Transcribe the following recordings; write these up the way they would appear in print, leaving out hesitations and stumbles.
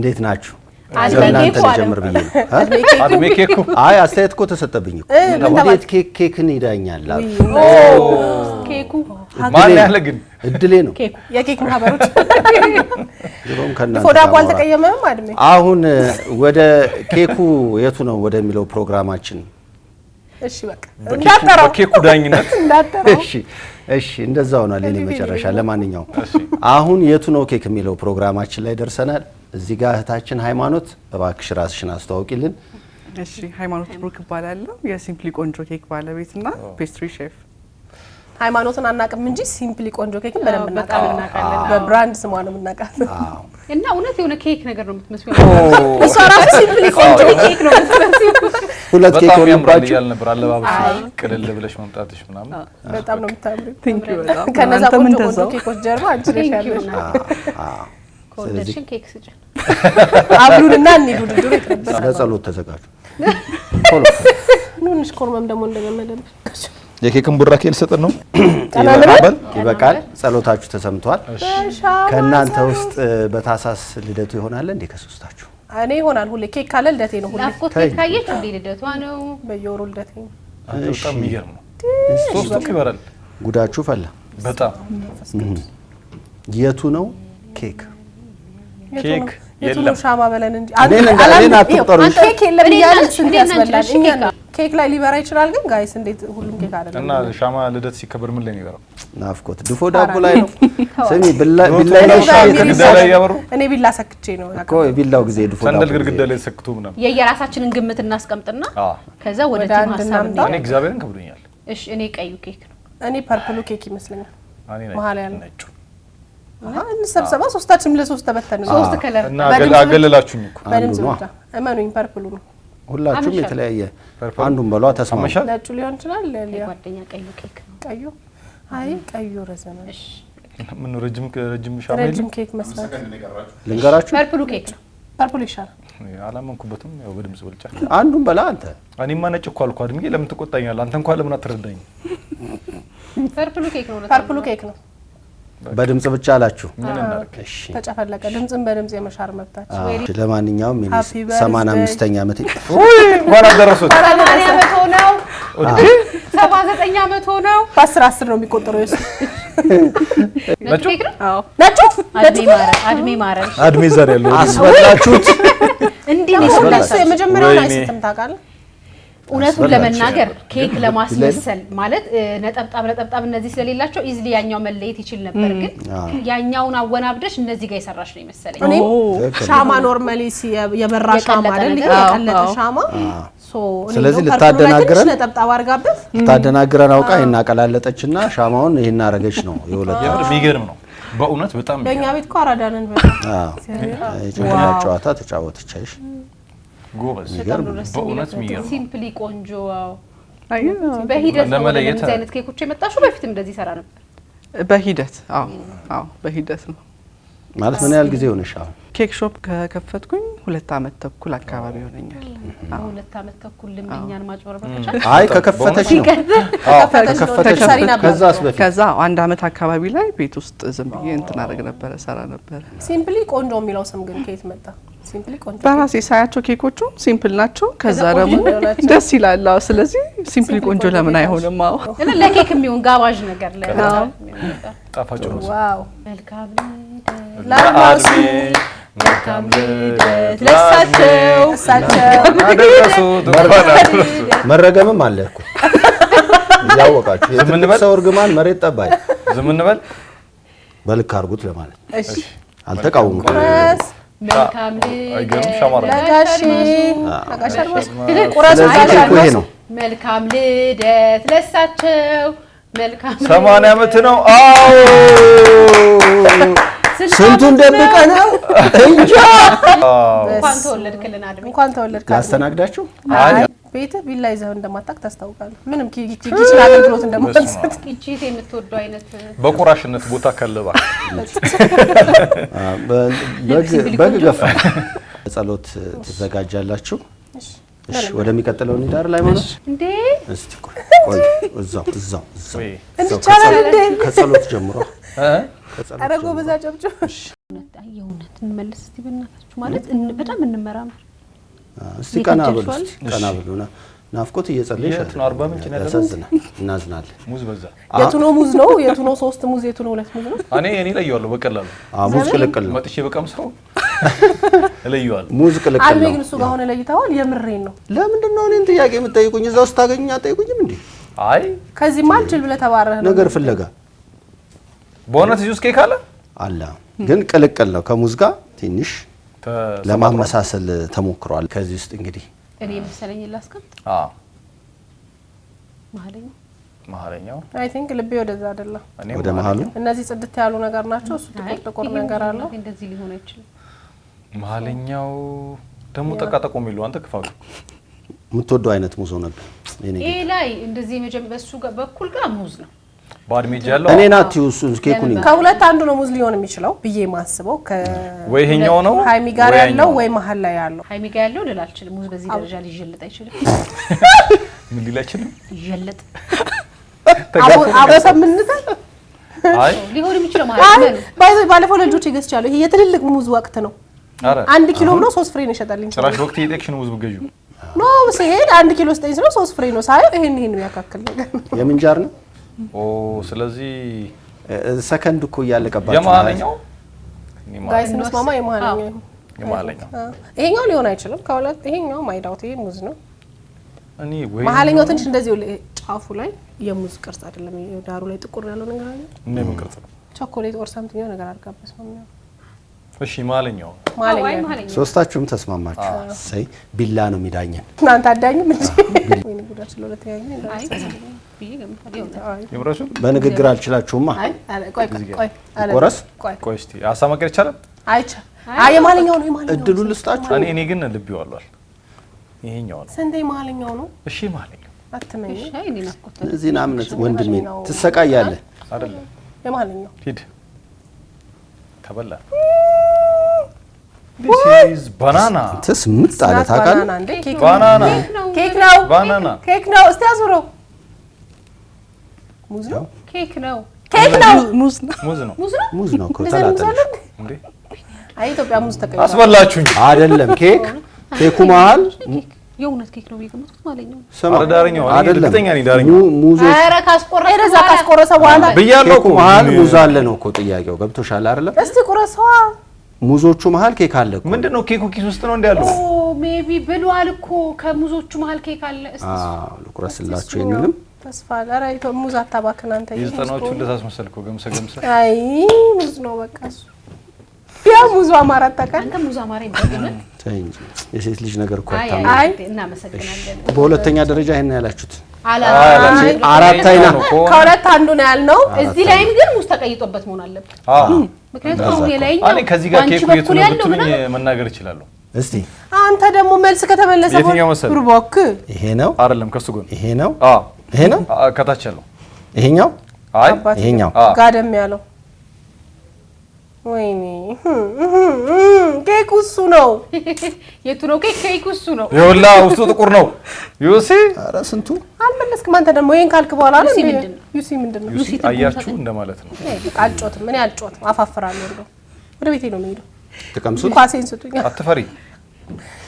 እንዴት ናችሁ? እናንተ ጀምር ብዬ አድሜ ኬኩ አይ አስተያየት እኮ ተሰጠብኝ እኮ ወዴት ኬክን ይዳኛል አሉ ኬኩ ማን ያለ ግን እድሌ ነው ኬኩ የኬክ ማህበሮች ድሮም ከናንተ ፎዳው አልተቀየመም አድሜ አሁን ወደ ኬኩ የቱ ነው ወደሚለው ፕሮግራማችን እሺ በቃ እንዳጠራው በኬኩ ዳኝነት እንዳጠራው እሺ እንደዛው ነው ለኔ መጨረሻ ለማንኛውም አሁን የቱ ነው ኬክ የሚለው ፕሮግራማችን ላይ ደርሰናል እዚህ ጋር እህታችን ሃይማኖት እባክሽ ራስሽን አስተዋውቂልን እሺ ሃይማኖት ብሩክ እባላለሁ የሲምፕሊ ቆንጆ ኬክ ባለቤትና ፔስትሪ ሼፍ ሃይማኖትን አናቅም እንጂ ሲምፕሊ ቆንጆ ኬክን በደንብ እናቃለን በብራንድ ስሟ ነው እናቃለን እና እውነት የሆነ ኬክ ነገር ነው የምትመስለው እሷ ራሱ ሲምፕሊ ቆንጆ ኬክ ነው የምትመስለው ሁለት ኬክ ነው የሚባለው ያል ነበር አለባበስ ቅልል ብለሽ መምጣትሽ ምናምን በጣም ነው የምታምሪው ቴንክ ዩ በጣም ከነዛ ቆንጆ ኬኮች ጀርባ አንቺ ነሽ ያለሽ ኮንደሽን ኬክ ስጭ አብሉንና እንሂድ ውድድሩ ይቀርባል ለጸሎት ተዘጋጁ ኑንሽ ኮርመም ደግሞ እንደገመደልሽ የኬክን ቡራኬ ልሰጥ ነው ይበቃል ጸሎታችሁ ተሰምቷል ከናንተ ውስጥ በታሳስ ልደቱ ይሆናል እንዴ ከሶስታችሁ እኔ ይሆናል ሁሌ ኬክ ካለ ልደቴ ነው ሁሌ ናፍቆት ኬክ ካየች እንዴ ልደቷ ነው በየወሩ ልደቴ ነው በጣም ይገርም ነው ሶስቱ ይበራል ጉዳችሁ ፈላ በጣም የቱ ነው ኬክ ኬክ የለም ሻማ በለን እንጂ አላን አትቆጠሩ ኬክ የለም ይያል ስንት ያስበላል እኛ ኬክ ላይ ሊበራ ይችላል ግን ጋይስ እንዴት ሁሉም ኬክ አይደለም እና ሻማ ልደት ሲከበር ምን ላይ ነው ይበራው ናፍቆት ድፎ ዳቦ ላይ ነው ስሚ ቢላ ላይ ያበሩ እኔ ቢላ ሰክቼ ነው እኮ ቢላው ጊዜ ድፎ ዳቦ ሰንደል ግድግዳ ላይ ሰክቱ ምናምን የየራሳችንን ግምት እናስቀምጥና ከዛ ወደ ቲም ሐሳብ እኔ እግዚአብሔርን ከብዶኛል እሺ እኔ ቀዩ ኬክ ነው እኔ ፐርፕሉ ኬክ ይመስለኛል እኔ መሃል ያለው ነጭ እንሰብሰባ ሶስታችንም ለሶስት ተበተን ነው ሶስት ከለር እና አገለላችሁኝ እኮ በድምጽ ብቻ እመኑኝ ፐርፕሉ ነው ሁላችሁም የተለያየ አንዱን በሏ ተስማሙ ነጩ ሊሆን ይችላል ጓደኛ ቀዩ ኬክ ነው ቀዩ አይ ቀዩ ረዘመ እሺ ምን ረጅም ሻማ ረጅም ኬክ መስራት ልንገራችሁ ፐርፕሉ ኬክ ነው ፐርፕሉ ይሻላል አላመንኩበትም ያው በድምጽ ብልጫ አንዱን በላ አንተ እኔማ ነጭ እኮ አልኩ አድምዬ ለምን ትቆጣኛለህ አንተ እንኳን ለምን አትረዳኝ ፐርፕሉ ኬክ ነው ፐርፕሉ ኬክ ነው በድምጽ ብቻ አላችሁ እሺ ተጨፈለቀ ድምጽን በድምጽ የመሻር መብታችሁ ለማንኛውም 85ኛ ዓመት እንኳን አደረሱት 80 ዓመት ሆነው 79 ዓመት ሆነው በ10 ነው የሚቆጠረው እሱ ነጭ ኬክ ነው አዎ ነጭ አድሜ ዛሬ ያለው አስበላችሁት እንዲህ ነው እሱ የመጀመሪያው ላይ ስትምታቃል እውነቱን ለመናገር ኬክ ለማስመሰል ማለት ነጠብጣብ እነዚህ ስለሌላቸው ኢዝሊ ያኛው መለየት ይችል ነበር ግን ያኛውን አወናብደሽ እነዚህ ጋር ይሰራሽ ነው ይመስለኝ እኔ ሻማ ኖርማሊ የበራ ሻማ አይደል የቀለጠ ሻማ ስለዚህ ልታደናግረን ነጠብጣብ አርጋበት ልታደናግረን አውቃ ይናቀላለጠችና ሻማውን ይሄን አረገች ነው የወለደ የሚገርም ነው በእውነት በጣም በእኛ ቤት እኮ አራዳንን በጣም የጭንቅላት ጨዋታ ተጫወተች አይሽ ጎበዝ በእውነት የሚገርም ሲምፕሊ ቆንጆ በሂደት ነው እንደዚህ አይነት ኬኮች የመጣሽው በፊት እንደዚህ ሰራ ነበር በሂደት አዎ በሂደት ነው ማለት ምን ያህል ጊዜ ሆነሽ አሁን ኬክ ሾፕ ከከፈትኩኝ 2 አመት ተኩል አካባቢ ሆነኛል 2 አመት ተኩል ልምኛን ማጭበርበቻ አይ ከከፈተች ነው ከከፈተች ከዛ 1 አመት አካባቢ ላይ ቤት ውስጥ ዝም ብዬ እንትን አደረግ ነበር ሰራ ነበር ሲምፕሊ ቆንጆ የሚለው ስም ግን ከየት መጣ ሲምፕሊ ቆንጆ በራሴ ሳያቸው ኬኮቹ ሲምፕል ናቸው ከዛ ደግሞ ደስ ይላል ስለዚህ ሲምፕሊ ቆንጆ ለምን አይሆንም እና ለኬክ የሚሆን ጋባዥ ነገር ጣፋጭ ነው ዋው መልካም ላማሲ መልካም ልደት ለሳቸው አደረሱት መረገምም አለ እኮ ያወቃችሁ የትልቅ ሰው እርግማን መሬት ጠባይ ዝም እንበል በልክ አርጉት ለማለት እሺ አልተቃወምኩም መልካም ልደት መልካም ልደት ለሳቸው መልካም 80 ዓመት ነው አዎ ስንቱን ደብቀ ነው እንጃ እንኳን ተወለድክልን አድሜ እንኳን ተወለድክ ያስተናግዳችሁ ቤት ቢላ ይዘው እንደማታክ ታስታውቃለህ ምንም ኪችን አገልግሎት እንደማትሰጥ ኪቺት የምትወደው አይነት በቁራሽነት ቦታ ከለባ በግ ገፋ ጸሎት ተዘጋጃላችሁ እሺ ወደሚቀጥለው እንዲዳር ላይ ማለት እንዴ እስቲ ቆይ እዛው እንቻላል እንዴ ከጸሎት ጀምሮ አረጎ በዛ ጨብጭ የእውነት እንመልስ እስቲ በእናታችሁ ማለት በጣም እንመራመር። እስቲ ቀና ብሉና ናፍቆት እየጸለይሽ የት ነው? 40 ምንጭ ነው ያሳዝናል። እናዝናለን። ሙዝ በዛ። የቱ ነው ሙዝ ነው? የቱ ነው 3 ሙዝ? የቱ ነው 2 ሙዝ ነው? እኔ ለየዋለሁ በቀላሉ። ሙዝ ቅልቅል ነው። መጥቼ በቃም ሰው ለየዋለሁ። ሙዝ ቅልቅል አልቤ ነው። ግን እሱ ጋር ሆነ ለይተዋል። የምሬን ነው። ለምንድን ነው እኔን ጥያቄ የምትጠይቁኝ? እዛው ስታገኙኝ አትጠይቁኝም እንዴ? አይ ከዚህ ማልችል ብለህ ተባረህ ነው ነገር ፍለጋ በእውነት እዚህ ውስጥ ኬክ አለ ግን ቅልቅል ነው። ከሙዝ ጋር ትንሽ ለማመሳሰል ተሞክሯል። ከዚህ ውስጥ እንግዲህ እኔ መሰለኝ ላስቀም መሀለኛው አይ ቲንክ ልቤ ወደዛ አይደለም፣ ወደ መሀሉ። እነዚህ ጽድት ያሉ ነገር ናቸው። እሱ ጥቁር ነገር አለው። እንደዚህ ሊሆን አይችልም። መሀለኛው ደግሞ ጠቃጠቆ የሚለው አንተ ክፋሉ የምትወደው አይነት ሙዝ ነበር። ይሄ ላይ እንደዚህ በሱ በኩል ጋር ሙዝ ነው ባድሜጅ ያለው እኔ ናት እሱን ኬኩን ከሁለት አንዱ ነው ሙዝ ሊሆን የሚችለው ብዬ ማስበው ወይ ይሄኛው ነው ሃይሚ ጋር ያለው ወይ መሀል ላይ ያለው። ሃይሚ ጋር ያለው ልል አልችልም። ሙዝ በዚህ ደረጃ ሊጀልጥ አይችልም። ምን ሊል አይችልም? ይጀልጥ አበሰምንተ አይ ሊሆን የሚችለው ማለት ነው። ባለፈው ልጆች ይገዝቻለሁ። ይሄ የትልልቅ ሙዝ ወቅት ነው። 1 ኪሎ ነው 3 ፍሬ ነው ይሸጣልኝ። ጭራሽ ወቅት የጤክሽን ሙዝ ብገዩ ኖ ሲሄድ 1 ኪሎ ስጠኝ ስለው 3 ፍሬ ነው ሳይው ይሄን የሚያካክል ነገር ነው። የምንጃር ነው። ስለዚህ ሰከንድ እኮ እያለቀባችሁ የማለኛው ጋይስ እንስማማ። የማለኛው ይሄኛው ሊሆን አይችልም። ከሁለት ይሄኛው ማይዳውት ይሄ ሙዝ ነው። እኔ ወይ መሀለኛው ትንሽ እንደዚህ ጫፉ ላይ የሙዝ ቅርጽ አይደለም። ዳሩ ላይ ጥቁር ያለው ነገር አለ። ምን ቅርጽ ነው? ቾኮሌት ኦር ሳምቲንግ ነገር አድርጋበት ነው የሚሆነው። እሺ ማለኛው ሶስታችሁም ተስማማችሁ። ሰይ ቢላ ነው የሚዳኘን። እናንተ አዳኝም እንዴ? ምን ጉዳች ለሁለት ያኝ በንግግር አልችላችሁማ። ቆረስ ቆይ እስቲ አሳማቀር ይቻላል? አይቻ የማለኛው ነው የማለኛው እድሉ ልስጣችሁ። እኔ ግን ልብ ይዋሏል። ይሄኛው ነው ስንዴ ማለኛው ነው። እሺ ማለኛው አትመኝ። እሺ እኔ ናፍቆት እዚህ ናምነት ወንድሜ ትሰቃያለህ አይደለም። የማለኛው ሂድ ተበላ። This is banana. ትስምጥ አለ ታውቃለህ? ባናና ኬክ ነው። ባናና ኬክ ነው። እስቲ አዙረው። ሙዝ ነው። ኬክ ነው። ኬክ ነው። ሙዝ ነው። ሙዝ ነው እኮ ተላጠልሽ እንዴ? አይ ኢትዮጵያ ሙዝ ተቀይሯል። አስበላችሁኝ አይደለም? ኬኩ መሀል የእውነት ኬክ ነው የገመቱት ማለኛው። ዳርኛው እርግጠኛ ነኝ። ዳርኛው ሙዝ ኧረ ካስቆረሰ በኋላ ብያለሁ እኮ መሀል ሙዝ አለ ነው እኮ ጥያቄው። ገብቶሻል አይደለም? እስቲ ቁረሰዋ። ሙዞቹ መሀል ኬክ አለ እኮ። ምንድነው ኬኩ ኪስ ውስጥ ነው እንዴ ያለው? ሜቢ ብሏል እኮ ከሙዞቹ መሀል ኬክ አለ። እስቲ ልቁረስላችሁ የሚልም ተስፋ ጋር አይቶ ሙዝ አታባክን አንተ። የዘጠናዎቹ እንደታስመሰልከው ገምሰ አይ ሙዝ ነው በቃ እሱ። ያ ሙዝ አማራት ታውቃለህ? አንተ ሙዝ አማራ ይባላል። ተይ እንጂ የሴት ልጅ ነገር እኮ አይ አታምንም። እናመሰግናለን። በሁለተኛ ደረጃ ይሄን ያላችሁት አራት አይና ከሁለት አንዱ ነው ያልነው። እዚህ ላይም ግን ሙዝ ተቀይጦበት መሆን አለበት። ምክንያቱም አሁን የላይኛው እኔ ከዚህ ጋር ኬኩ የቱ ነው ብትሉኝ መናገር እችላለሁ። እስቲ አንተ ደግሞ መልስ ከተመለሰ የትኛው መሰለህ? ብሩክ ይሄ ነው አይደለም? ከሱ ጎን ይሄ ነው። አዎ ይሄ ነው። ከታች ያለው ይሄኛው። አይ ይሄኛው ጋደም ያለው ወይኔ ኬኩ እሱ ነው። የቱ ነው ኬክ? ኬኩ እሱ ነው። ይኸውላ ውስጡ ጥቁር ነው። ዩሲ ኧረ ስንቱ አልመለስክም አንተ ደግሞ ይሄን ካልክ በኋላ ነው ዩሲ ምንድን ነው? ዩሲ አያችሁ እንደማለት ነው። አልጮትም እኔ አልጮትም፣ አፋፍራለሁ። እንደው ወደ ቤቴ ነው የምሄደው። ትቀምሱት። ኳሴን ስጡኝ። አትፈሪ።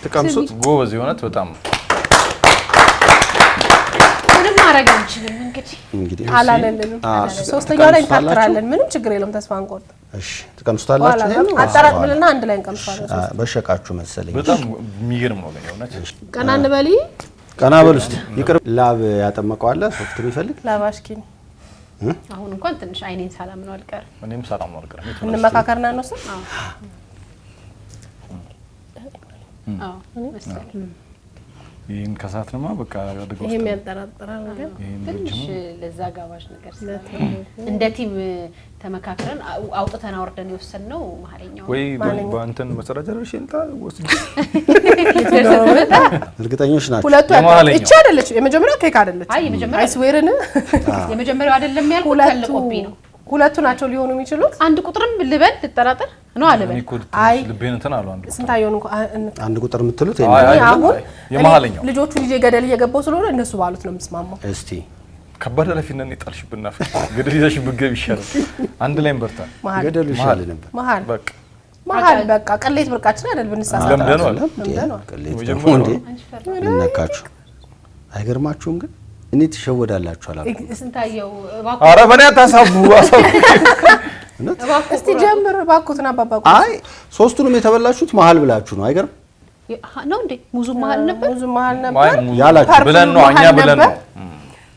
ትቀምሱት። ጎበዝ የሆነት በጣም ምንም ማድረግ አንችልም። እንግዲህ አላለልንም። ሶስተኛው ላይ እንታትራለን። ምንም ችግር የለም። ተስፋ አንቆርጥ። እሺ ትቀምሱታላችሁ። ይሄን አጣራጥልና አንድ ላይ እንቀምሳለን። በሸቃችሁ መሰለኝ። በጣም የሚገርም ነው ግን የሆነት። ቀና እንበል። ቀና በል እስቲ። ይቅር ላብ ያጠመቀው አለ ሶፍት ቢፈልግ ላባሽኪን አሁን እንኳን ትንሽ አይኔን ሰላም ነው አልቀርም። እኔም ሰላም ነው አልቀርም። እንመካከርና ነው ሰው ይሄን ከሳትንማ በቃ አድርገው ይሄ የሚያጠራጥራል ነገር ትንሽ ለዛ ጋባዥ ነገር እንደ ቲም ተመካክረን አውጥተን አወርደን የወሰንነው መሀለኛው ወይ በእንትን መሰራጀር ሽንታ ወስጂ እርግጠኞች ናቸው። ሁለቱ እቺ አይደለች የመጀመሪያው ኬክ አይደለች። አይ የመጀመሪያው አይስዌርን የመጀመሪያው አይደለም ያልኩት ተልቆቢ ነው። ሁለቱ ናቸው ሊሆኑ የሚችሉት። አንድ ቁጥርም ልበል ልጠራጠር ነው አለበል። አይ ልቤን እንትን አሉ አንዱ ስንታየውን አንድ ቁጥር የምትሉት አሁን የመሀለኛው ልጆቹ ልጅ ገደል እየገባው ስለሆነ እነሱ ባሉት ነው የምስማማው። እስቲ ከባድ ለፊነን ይጣልሽብና ገደል ይዘሽ ብገብ ይሻላል። አንድ ላይ እንበርታ። ገደሉ ይሻል ነበር። መሀል በቃ መሀል በቃ ቅሌት ብርቃችን አይደል ብንሳሳት ለምደናል ቅሌት ደግሞ እንዴ እንነካችሁ አይገርማችሁም ግን እኔ ትሸወዳላችሁ አላልኩ ስንታየው ኧረ በኔ አታሳቡ እስቲ ጀምር ባኩትና ባባቁ አይ ሶስቱንም የተበላችሁት መሀል ብላችሁ ነው አይገርም ነው እንዴ ሙዙ መሀል ነበር ያላችሁ ብለን ነው እኛ ብለን ነው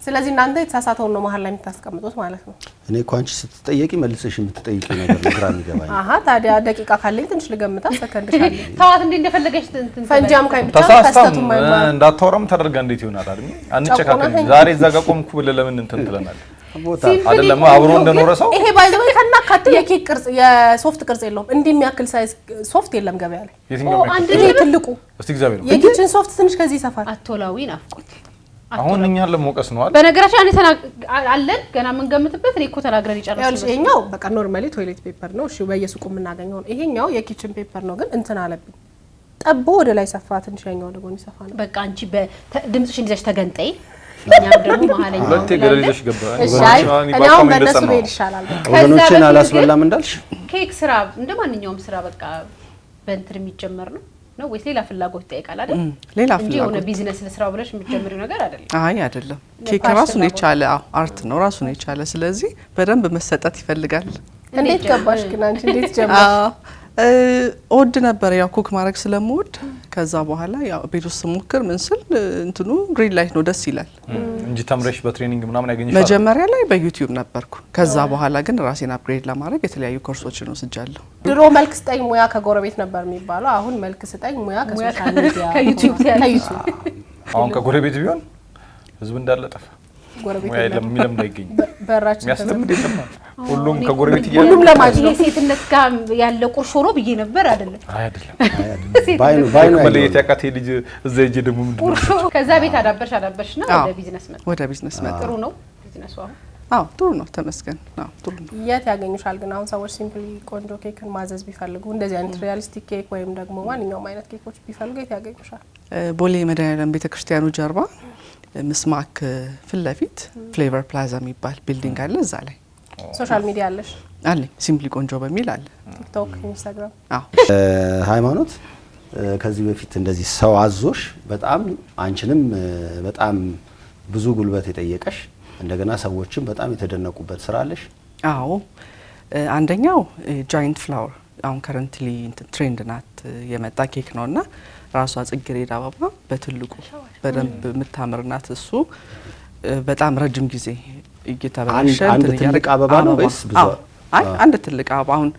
ስለዚህ እናንተ የተሳሳተውን ነው መሀል ላይ የምታስቀምጡት ማለት ነው እኔ እኮ አንቺ ስትጠየቂ መልሰሽ የምትጠይቂው ነገር ነው ግራ የሚገባኝ ታዲያ ደቂቃ ካለኝ ትንሽ ልገምታ ሰከንድ ካለኝ ተዋት እንዴ እንደፈለገች ፈንጃም ካይ ብቻ ተሳስተቱ እንዳታወራም ተደርጋ እንዴት ይሆናል አይደል አንጨካከል ዛሬ እዛ ጋር ቆምኩ ብለ ለምን እንትን ትለናል አይደለም አብሮ እንደኖረ ሰው ይሄ ባይዘው ከናካቴ የኬክ ቅርጽ የሶፍት ቅርጽ የለውም እንዲህ የሚያክል ሳይዝ ሶፍት የለም ገበያ ላይ የትኛው አንድ ይሄ ትልቁ እስቲ እግዚአብሔር ነው የኪችን ሶፍት ትንሽ ከዚህ ይሰፋል አቶላዊ ናፍቆት አሁን እኛን ለሞቀስ ነው አይደል በነገራችን እኔ አለን ገና ምን ገምትበት እኔ እኮ ተናግረን ይጨርሳል ይሄኛው በቃ ኖርማሊ ቶይሌት ፔፐር ነው እሺ በየሱቁ የምናገኘው ነው ይሄኛው የኪችን ፔፐር ነው ግን እንትን አለብኝ ጠቦ ወደ ላይ ሰፋ ትንሽ ያኛው ወደ ጎን ይሰፋ ነው በቃ አንቺ በድምጽሽ እንደዚህ ተገንጠይ እኛም ደግሞ መሀለኛው ሁለቴ ገለልሽ ገባ እኔ አሁን በእነሱ ቤት ይሻላል ወገኖችን አላስበላም እንዳልሽ ኬክ ስራ እንደማንኛውም ስራ በቃ በእንትን የሚጀመር ነው ወይስ ሌላ ፍላጎት ይጠይቃል አይደል ሌላ እንጂ የሆነ ቢዝነስ ለስራው ብለሽ የምትጀምሪው ነገር አይደለም አይ አይደለም ኬክ ራሱን የቻለ አርት ነው ራሱን የቻለ ስለዚህ በደንብ መሰጠት ይፈልጋል እንዴት ገባሽ ግን አንቺ እንዴት ጀመርሽ ኦድ ነበር ያው ኩክ ማድረግ ስለምወድ ከዛ በኋላ ያው ቤት ውስጥ ሞክር ምን ስል እንትኑ ግሪን ላይት ነው ደስ ይላል እንጂ ተምረሽ በትሬኒንግ ምናምን ያገኘሻል መጀመሪያ ላይ በዩቲዩብ ነበርኩ ከዛ በኋላ ግን ራሴን አፕግሬድ ለማድረግ የተለያዩ ኮርሶችን ወስጃለሁ ድሮ መልክ ስጠኝ ሙያ ከጎረቤት ነበር የሚባለው አሁን መልክ ስጠኝ ሙያ ከሶሻል ሚዲያ ከዩቲዩብ አሁን ከጎረቤት ቢሆን ህዝብ እንዳለጠፈ ጎረቤት ሙያ የለም የሚለም እንዳይገኝ በራችን የሚያስተምር የለም ሁሉም ከጎረቤት ሁሉም ለማጅ ነው የሴትነት ጋር ያለ ቁርሾ ነው ብዬ ነበር አይደለም ባይኑ መለየት ያቃቴ ልጅ እዛ ሂጅ ደግሞ ምንድነው ከዛ ቤት አዳበርሽና ወደ ቢዝነስ መጣ ወደ ቢዝነስ መጣ ጥሩ ነው ቢዝነሱ አሁን ጥሩ ነው ተመስገን ጥሩ ነው የት ያገኙሻል ግን አሁን ሰዎች ሲምፕሊ ቆንጆ ኬክን ማዘዝ ቢፈልጉ እንደዚህ አይነት ሪያሊስቲክ ኬክ ወይም ደግሞ ማንኛውም አይነት ኬኮች ቢፈልጉ የት ያገኙሻል ቦሌ መድኃኒዓለም ቤተክርስቲያኑ ጀርባ ምስማክ ፊት ለፊት ፍሌቨር ፕላዛ የሚባል ቢልዲንግ አለ እዛ ላይ ሶሻል ሚዲያ አለሽ አለኝ ሲምፕሊ ቆንጆ በሚል አለ ቲክቶክ ኢንስታግራም ሃይማኖት ከዚህ በፊት እንደዚህ ሰው አዞሽ በጣም አንቺንም በጣም ብዙ ጉልበት የጠየቀሽ እንደገና ሰዎችም በጣም የተደነቁበት ስራ አለሽ አዎ አንደኛው ጃይንት ፍላወር አሁን ከረንትሊ ትሬንድ ናት የመጣ ኬክ ነውና ራሷ ጽጌረዳ አበባ በትልቁ በደንብ የምታምርናት እሱ በጣም ረጅም ጊዜ እየተበላሸ አንድ ትልቅ አበባ ነው ወይስ ብዙ አይ አንድ ትልቅ አበባ አሁን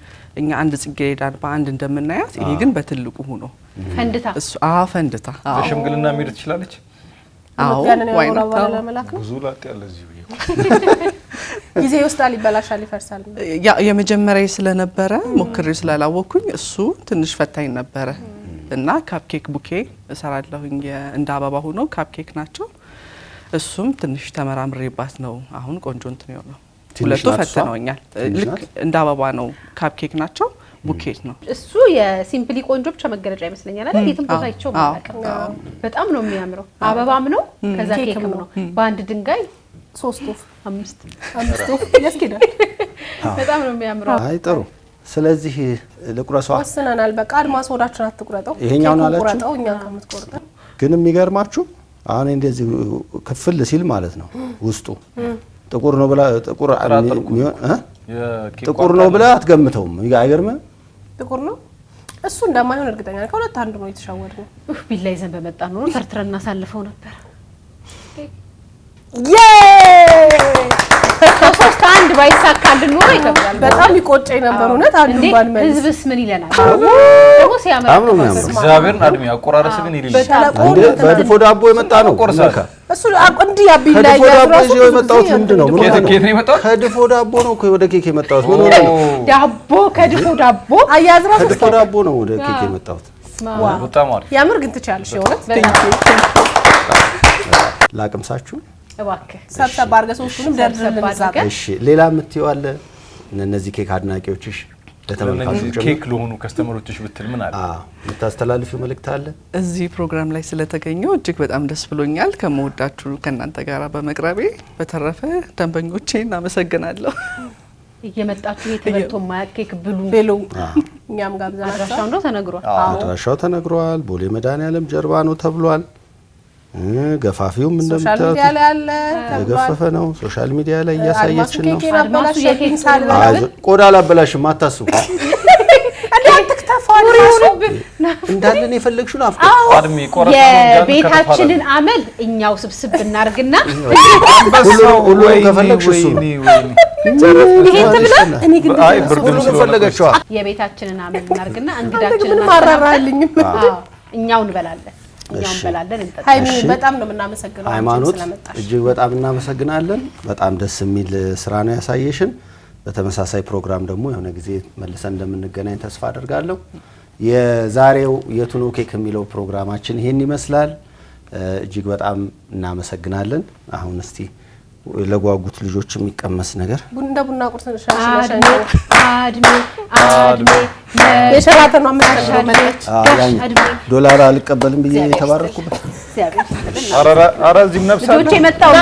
እኛ አንድ ጽጌረዳ በአንድ እንደምናያት ይሄ ግን በትልቁ ሆኖ ፈንድታ እሱ ፈንድታ በሽምግልና መሄድ ትችላለች አዎ ዋይ ነው ለመላክ ብዙ ላጥ ያለ እዚህ ጊዜ ይወስዳል ይበላሻል ይፈርሳል የመጀመሪያ ስለነበረ ሞክሬ ስላላወኩኝ እሱ ትንሽ ፈታኝ ነበረ እና ካፕኬክ ቡኬ እሰራለሁኝ እንደ አበባ ሆኖ ካፕኬክ ናቸው እሱም ትንሽ ተመራምሬባት ነው አሁን ቆንጆ እንትን ነው ሁለቱ ፈተነውኛል ልክ እንደ አበባ ነው ካፕኬክ ናቸው ቡኬት ነው እሱ የሲምፕሊ ቆንጆ ብቻ መገለጫ ይመስለኛል አይደል የትም ቦታ አይቼው ማለት በጣም ነው የሚያምረው አበባም ነው ከዛ ኬክም ነው በአንድ ድንጋይ 3 ወፍ 5 ወፍ ያስኬዳል በጣም ነው የሚያምረው አይ ጥሩ ስለዚህ ለቁረሷ ወስነናል በቃ አድማስ ወዳችን አትቁረጠው ይሄኛውን አላችሁ ቁረጠው እኛ ከምትቆርጠው ግን የሚገርማችሁ አሁን እንደዚህ ክፍል ሲል ማለት ነው ውስጡ ጥቁር ነው ብላ ጥቁር ነው ብላ አትገምተውም አይገርምም ጥቁር ነው እሱ እንደማይሆን እርግጠኛ ነኝ ከሁለት አንዱ ነው የተሻወደ ነው ቢላ ይዘን በመጣ ነው ተርትረና ሳልፈው ነበር ሶስት አንድ ባይሳካልን ኖር ይከብዳል በጣም ይቆጨኝ ነበር እውነት አንዱ ባልመልስ ህዝብስ ምን ይለናል ደግሞ ሲያምር እግዚአብሔርን አድሚ አቆራረስ ግን ይልል እንደ በድፎ ዳቦ የመጣ ነው ቆርሰካ እሱ እንዲህ ያቢላ ከድፎ ዳቦ ይዘው የመጣው ምንድነው ኬክ ነው የመጣው ከድፎ ዳቦ ነው ወደ ኬክ የመጣው ምን ሆነ ነው ዳቦ ከድፎ ዳቦ አያዝራ ከድፎ ዳቦ ነው ወደ ኬክ የመጣው በጣም አሪፍ ያምር ግን ትቻለሽ የሆነት ላቅምሳችሁ እባክህ ሰብሰብ አድርገህ ሶስቱንም ደርድረን እንዛጋ እሺ ሌላ የምትይው አለ እነዚህ ኬክ አድናቂዎችሽ ለተመልካቾች ኬክ ለሆኑ ከስተመሮችሽ ብትል ምን አለ የምታስተላልፊው መልእክት አለ እዚህ ፕሮግራም ላይ ስለተገኘው እጅግ በጣም ደስ ብሎኛል ከመወዳችሁ ከናንተ ጋር በመቅረቤ በተረፈ ደንበኞቼን አመሰግናለሁ እየመጣችሁ የተበልቶ ማያክ ኬክ ብሉ ቤሎ እኛም ጋብዘናቸው አድራሻው እንደው ተነግሯል። አድራሻው ተነግሯል። ቦሌ መድኃኒዓለም ጀርባ ነው ተብሏል። ገፋፊውም ሶሻል እንደምታዩት ሚዲያ ላይ አለ የገፈፈ ነው። ሶሻል ሚዲያ ላይ እያሳየችን ነው። አድማሱ የኬክ ቆዳ አላበላሽም አታስቡ። እንዳለን የፈለግሽውን አፍቃ አድሚ ቆረጥ የቤታችንን አመል እኛው ስብስብ እናርግና ሁሉ ከፈለግሽ እሱ እኔ ግን አይ ብርዱን ፈለገችዋ የቤታችንን አመል እናርግና እንግዳችንን ማራራልኝም እኛው እንበላለን እንጠጣለን። ሃይሚ በጣም ነው የምናመሰግነው ሃይማኖት ስለመጣሽ። እጅግ በጣም እናመሰግናለን። በጣም ደስ የሚል ስራ ነው ያሳየሽን። በተመሳሳይ ፕሮግራም ደግሞ የሆነ ጊዜ መልሰን እንደምንገናኝ ተስፋ አደርጋለሁ። የዛሬው የቱ ነው ኬክ የሚለው ፕሮግራማችን ይሄን ይመስላል። እጅግ በጣም እናመሰግናለን። አሁን እስቲ ለጓጉት ልጆች የሚቀመስ ነገር እንደ ቡና ቁርስ አድሜ የሸራተን ነው የምትፈልገው መለች ዶላር አልቀበልም ብዬ የተባረኩበት እግዚአብሔር ኧረ እዚህም ነፍስ ልጆቼ መጣው